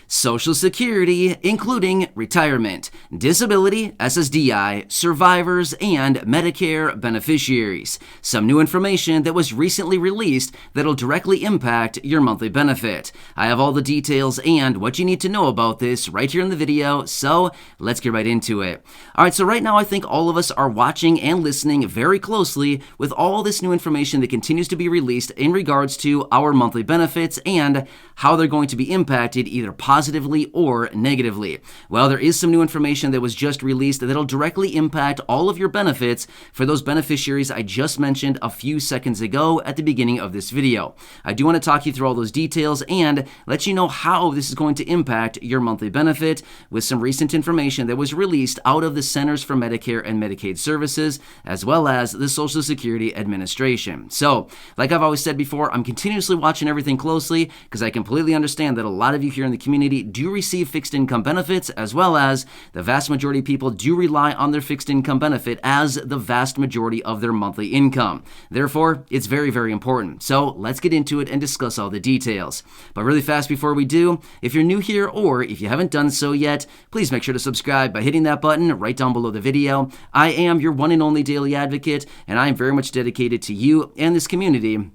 Social Security, including retirement, disability, SSDI, survivors, and Medicare beneficiaries. Some new information that was recently released that'll directly impact your monthly benefit. I have all the details and what you need to know about this right here in the video, so let's get right into it. Alright, so right now I think all of us are watching and listening very closely with all this new information that continues to be released in regards to our monthly benefits and how they're going to be impacted either positively or negatively. Well, there is some new information that was just released that'll directly impact all of your benefits for those beneficiaries I just mentioned a few seconds ago at the beginning of this video. I do want to talk you through all those details and let you know how this is going to impact your monthly benefit with some recent information that was released out of the Centers for Medicare and Medicaid Services as well as the Social Security Administration. So, like I've always said before, I'm continuously watching everything closely because I completely understand that a lot of you here in the community do receive fixed income benefits, as well as the vast majority of people do rely on their fixed income benefit as the vast majority of their monthly income. Therefore, it's very, very important. So let's get into it and discuss all the details. But really fast before we do, if you're new here or if you haven't done so yet, please make sure to subscribe by hitting that button right down below the video. I am your one and only daily advocate, and I am very much dedicated to you and this community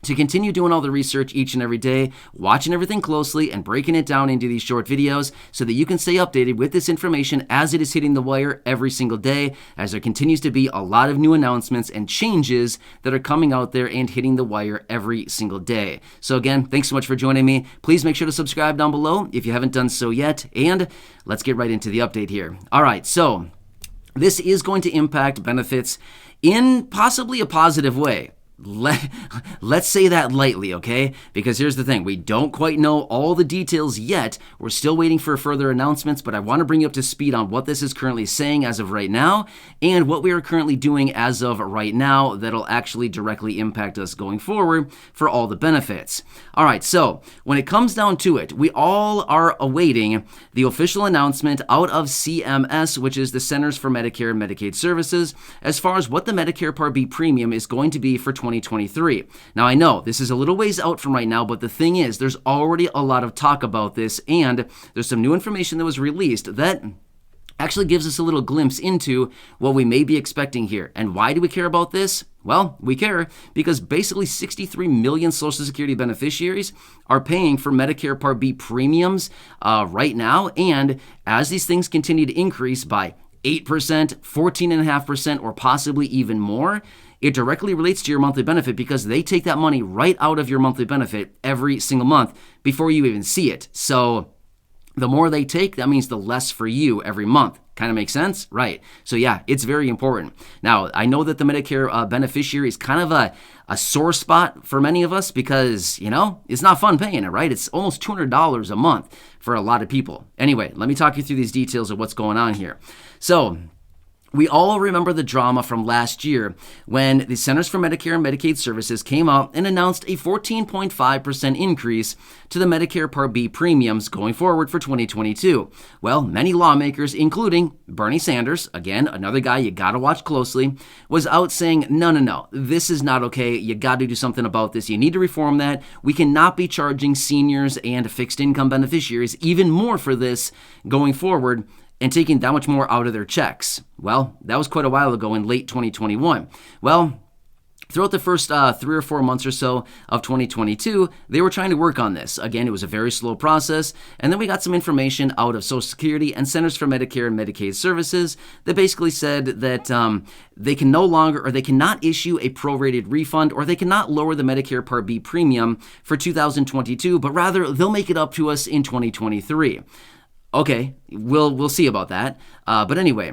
to continue doing all the research each and every day, watching everything closely and breaking it down into these short videos so that you can stay updated with this information as it is hitting the wire every single day, as there continues to be a lot of new announcements and changes that are coming out there and hitting the wire every single day. So again, thanks so much for joining me. Please make sure to subscribe down below if you haven't done so yet, and let's get right into the update here. All right, so this is going to impact benefits in possibly a positive way. Let's say that lightly, okay? Because here's the thing. We don't quite know all the details yet. We're still waiting for further announcements, but I want to bring you up to speed on what this is currently saying as of right now and what we are currently doing as of right now that'll actually directly impact us going forward for all the benefits. All right, so when it comes down to it, we all are awaiting the official announcement out of CMS, which is the Centers for Medicare and Medicaid Services, as far as what the Medicare Part B premium is going to be for 2023. Now, I know this is a little ways out from right now, but the thing is, there's already a lot of talk about this, and there's some new information that was released that actually gives us a little glimpse into what we may be expecting here. And why do we care about this? Well, we care because basically 63 million Social Security beneficiaries are paying for Medicare Part B premiums right now, and as these things continue to increase by 8%, 14.5%, or possibly even more, it directly relates to your monthly benefit because they take that money right out of your monthly benefit every single month before you even see it. So the more they take, that means the less for you every month. Kind of makes sense? Right. So yeah, it's very important. Now, I know that the Medicare beneficiary is kind of a sore spot for many of us because, you know, it's not fun paying it, right? It's almost $200 a month for a lot of people. Anyway, let me talk you through these details of what's going on here. So we all remember the drama from last year when the Centers for Medicare and Medicaid Services came out and announced a 14.5% increase to the Medicare Part B premiums going forward for 2022. Well, many lawmakers, including Bernie Sanders, again, another guy you gotta watch closely, was out saying, no, this is not okay. You gotta do something about this. You need to reform that. We cannot be charging seniors and fixed income beneficiaries even more for this going forward and taking that much more out of their checks. Well, that was quite a while ago in late 2021. Well, throughout the first 3 or 4 months or so of 2022, they were trying to work on this. Again, it was a very slow process. And then we got some information out of Social Security and Centers for Medicare and Medicaid Services that basically said that they can no longer, or they cannot issue a prorated refund, or they cannot lower the Medicare Part B premium for 2022, but rather they'll make it up to us in 2023. Okay, we'll see about that. But anyway,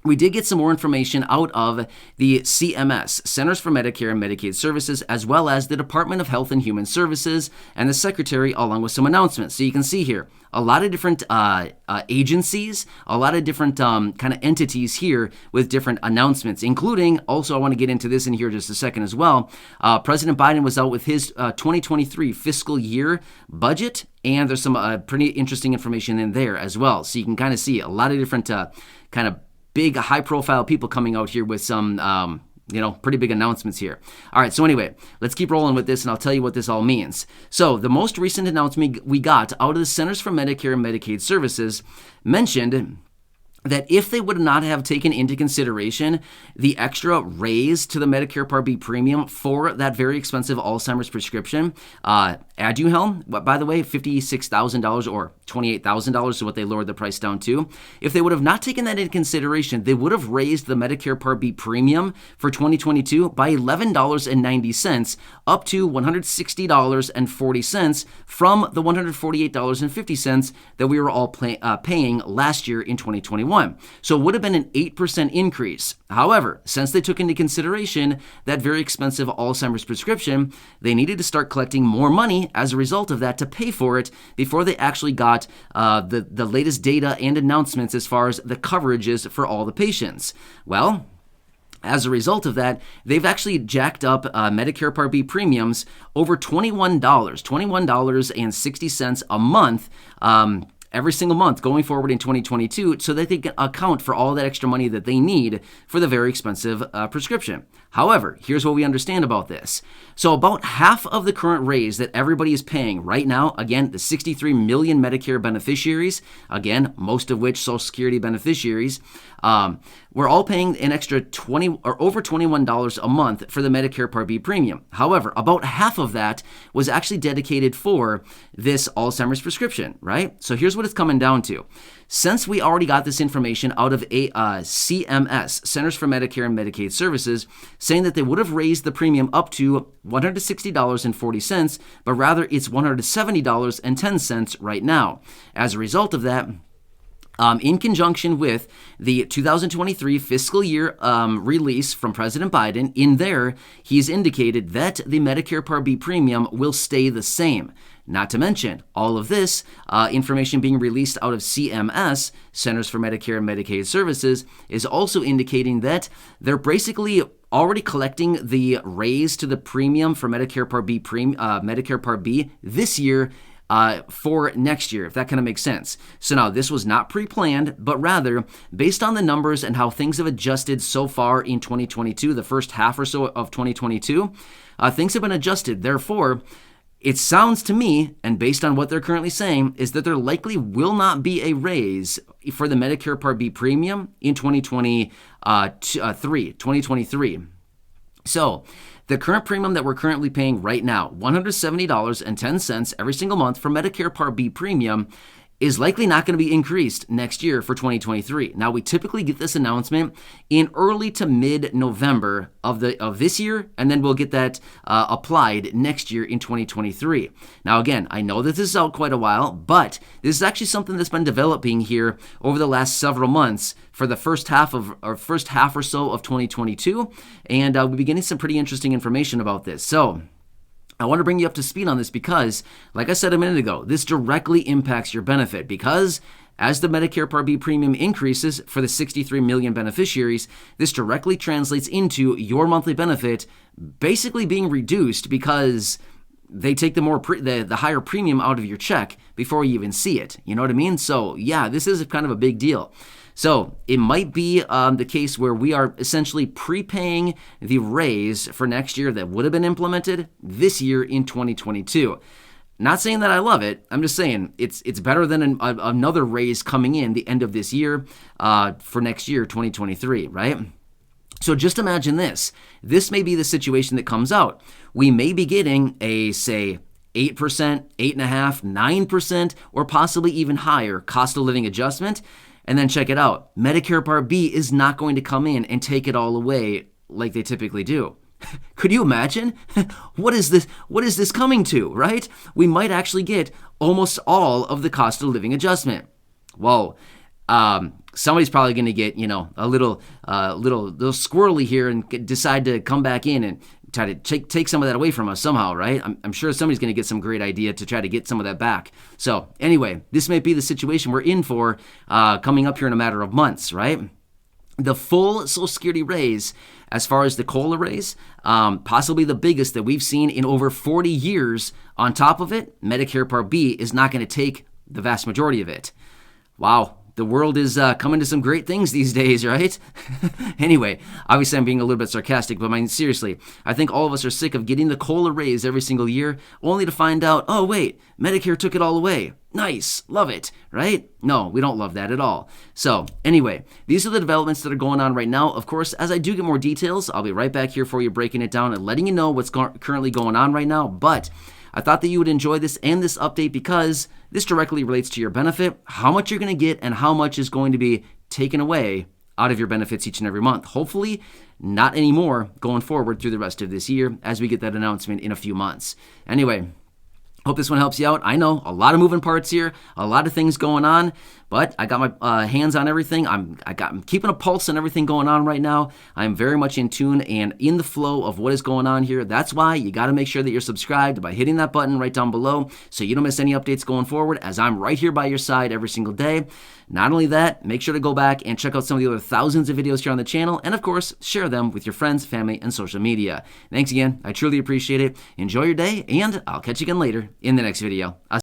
we did get some more information out of the CMS, Centers for Medicare and Medicaid Services, as well as the Department of Health and Human Services and the Secretary, along with some announcements. So you can see here, a lot of different agencies, a lot of different kind of entities here with different announcements, including, also I want to get into this in here just a second as well, President Biden was out with his 2023 fiscal year budget, and there's some pretty interesting information in there as well. So you can kind of see a lot of different kind of big high-profile people coming out here with some Pretty big announcements here. All right, so anyway, let's keep rolling with this, and I'll tell you what this all means. So the most recent announcement we got out of the Centers for Medicare and Medicaid Services mentioned that if they would not have taken into consideration the extra raise to the Medicare Part B premium for that very expensive Alzheimer's prescription, Aduhelm, by the way, $56,000 or $28,000 is what they lowered the price down to. If they would have not taken that into consideration, they would have raised the Medicare Part B premium for 2022 by $11.90 up to $160.40 from the $148.50 that we were all paying last year in 2021. So it would have been an 8% increase. However, since they took into consideration that very expensive Alzheimer's prescription, they needed to start collecting more money as a result of that to pay for it before they actually got the latest data and announcements as far as the coverages for all the patients. Well, as a result of that, they've actually jacked up Medicare Part B premiums over $21.60 a month every single month going forward in 2022 so that they can account for all that extra money that they need for the very expensive prescription. However, here's what we understand about this. So about half of the current raise that everybody is paying right now, again, the 63 million Medicare beneficiaries, again, most of which Social Security beneficiaries, we're all paying an extra $20 or over $21 a month for the Medicare Part B premium. However, about half of that was actually dedicated for this Alzheimer's prescription, right? So here's what it's coming down to. Since we already got this information out of CMS, Centers for Medicare and Medicaid Services, saying that they would have raised the premium up to $160.40, but rather it's $170.10 right now. As a result of that, in conjunction with the 2023 fiscal year release from President Biden, in there, he's indicated that the Medicare Part B premium will stay the same. Not to mention, all of this information being released out of CMS, Centers for Medicare and Medicaid Services, is also indicating that they're basically already collecting the raise to the premium for Medicare Part B this year for next year, if that kind of makes sense. So now, this was not pre-planned, but rather based on the numbers and how things have adjusted so far in 2022, the first half or so of 2022, things have been adjusted. Therefore, it sounds to me, and based on what they're currently saying, is that there likely will not be a raise for the Medicare Part B premium in 2023. So the current premium that we're currently paying right now, $170.10 every single month for Medicare Part B premium, is likely not going to be increased next year for 2023. Now, we typically get this announcement in early to mid-November of this year, and then we'll get that applied next year in 2023. Now, again, I know that this is out quite a while, but this is actually something that's been developing here over the last several months for the first half or so of 2022, and we'll be getting some pretty interesting information about this. So I want to bring you up to speed on this because, like I said a minute ago, this directly impacts your benefit because as the Medicare Part B premium increases for the 63 million beneficiaries, this directly translates into your monthly benefit basically being reduced because they take the higher premium out of your check before you even see it. You know what I mean? So yeah, this is kind of a big deal. So it might be the case where we are essentially prepaying the raise for next year that would have been implemented this year in 2022. Not saying that I love it. I'm just saying it's better than another raise coming in the end of this year for next year, 2023, right? So just imagine this. This may be the situation that comes out. We may be getting a, say, 8%, 8.5%, 9%, or possibly even higher cost of living adjustment. And then check it out. Medicare Part B is not going to come in and take it all away like they typically do. Could you imagine? What is this coming to, right? We might actually get almost all of the cost of living adjustment. Whoa. Somebody's probably going to get, a little squirrely here and decide to come back in and try to take some of that away from us somehow, right? I'm sure somebody's going to get some great idea to try to get some of that back. So anyway, this may be the situation we're in for coming up here in a matter of months, right? The full Social Security raise, as far as the COLA raise, possibly the biggest that we've seen in over 40 years. On top of it, Medicare Part B is not going to take the vast majority of it. Wow. the world is coming to some great things these days, right? Anyway, obviously I'm being a little bit sarcastic, but I mean, seriously, I think all of us are sick of getting the COLA raise every single year, only to find out, oh wait, Medicare took it all away. Nice, love it, right? No, we don't love that at all. So anyway, these are the developments that are going on right now. Of course, as I do get more details, I'll be right back here for you, breaking it down and letting you know what's currently going on right now. But I thought that you would enjoy this and this update because this directly relates to your benefit, how much you're going to get, and how much is going to be taken away out of your benefits each and every month. Hopefully, not anymore going forward through the rest of this year as we get that announcement in a few months. Anyway, hope this one helps you out. I know a lot of moving parts here, a lot of things going on, but I got my hands on everything. I'm keeping a pulse on everything going on right now. I'm very much in tune and in the flow of what is going on here. That's why you got to make sure that you're subscribed by hitting that button right down below so you don't miss any updates going forward, as I'm right here by your side every single day. Not only that, make sure to go back and check out some of the other thousands of videos here on the channel, and of course, share them with your friends, family, and social media. Thanks again. I truly appreciate it. Enjoy your day, and I'll catch you again later in the next video.